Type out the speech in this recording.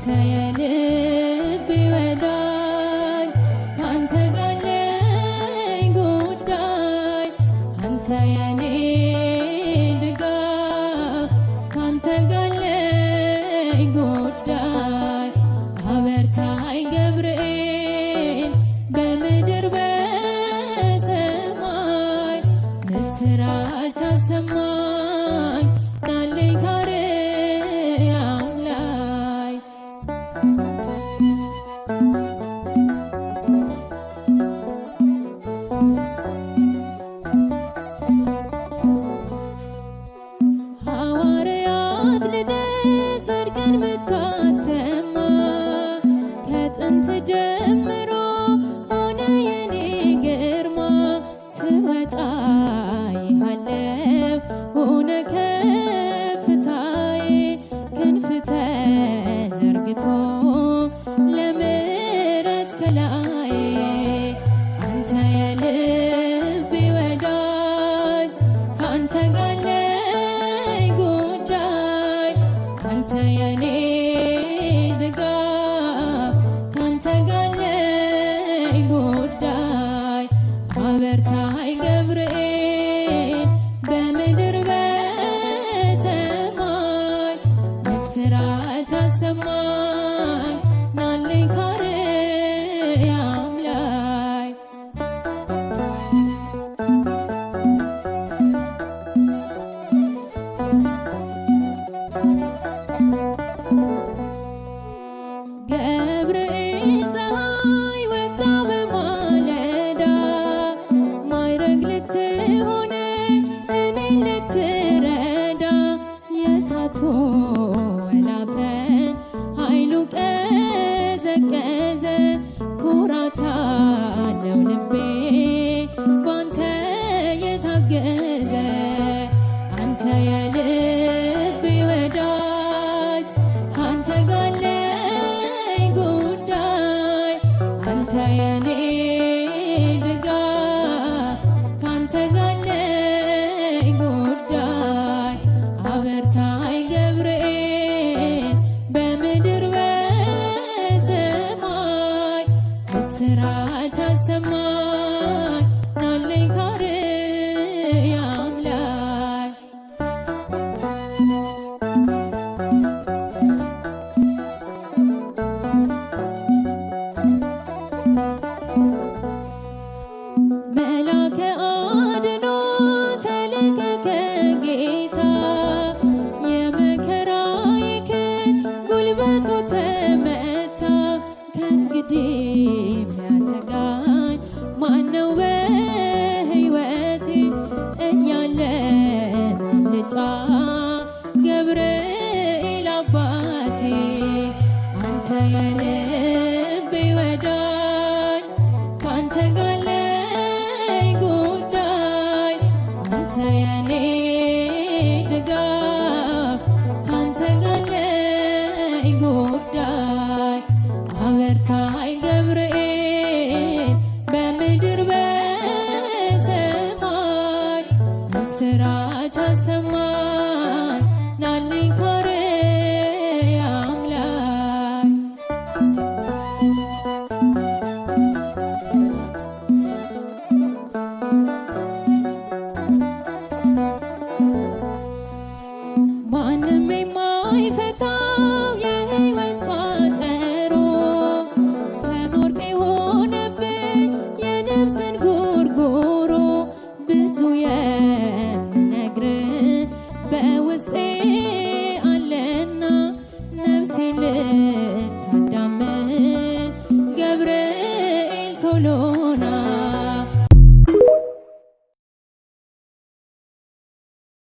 የልቤ ወዳጅ ካንተ ጋር አለኝ ጉዳይ አንተ የኔ ድጋፍ ካንተ ጋር አለኝ ጉዳይ አበርታኝ ገብርኤል በምድር በሰማይ ምስራች አሰማኝ ናለኝ ከአርያም ላይ ሐዋርያት ልደት ጽድቅን ብታሰማ ከጥንት ጀምሮ ሆነ የኔ ግርማ ስወጣ ይሃለው ሆነ ከፍታዬ ክንፍ ተዘርግቶ ለምሕረት ከላይ አንተ የልቤ ወዳጅ ካንተ ጋር አለኝ ጉዳይ አንተ የኔ ድጋፍ ካንተ ጋር አለኝ ጉዳይ አበርታኝ ገብርኤል በምድር በሰማይ ምስራች አሰማኝ ናለኝ ከአርያም ላይ ገብርኤል ፀሐይ ወጣ በማለዳ ማዕረግ ልትሆነኝ እኔን ልትረዳ የእሳቱ ወላፈን ኃይሉ ቀዘቀዘ ኩራት አለው ልቤ ባንተ የታገዘ አንተ የልቤ ወዳጅ ካንተ ጋር አለኝ ጉዳይ አንተ የኔ ድጋፍ ካንተ ጋር አለኝ ጉዳይ አበርታኝ ገብርኤል በምድር በሰማይ ምስራች አሰማኝ ናለኝ ከአርያም ላይ መላከ አድኖ ተልከ ከጌታ የመከራዬ ክንድ ጉልበቱ ተመታ ከእንግዲህ የሚያሰጋኝ ማነው በሕይወቴ እያለ ማምለጫ ገብርኤል አባቴ አንተ የልቤ ወዳጅ ካንተ ጋር አለኝ ጉዳይ አንተ የኔ ድጋፍ ካንተ ጋር አለኝ ጉዳይ አበርታኝ ገብርኤል በምድር በሰማይ ምስራች አሰማኝ ናለኝ ከአርያም ላይ ማንም የማይፈታው የሕይወት ቋጠሮ ሰኖርቅ የሆነብኝ የነፍስን ጉርጉሮ ብዙ የምነግርህ በውስጤ አለና ነፍሴን ልታዳምጥ ገብርኤል ቶሎ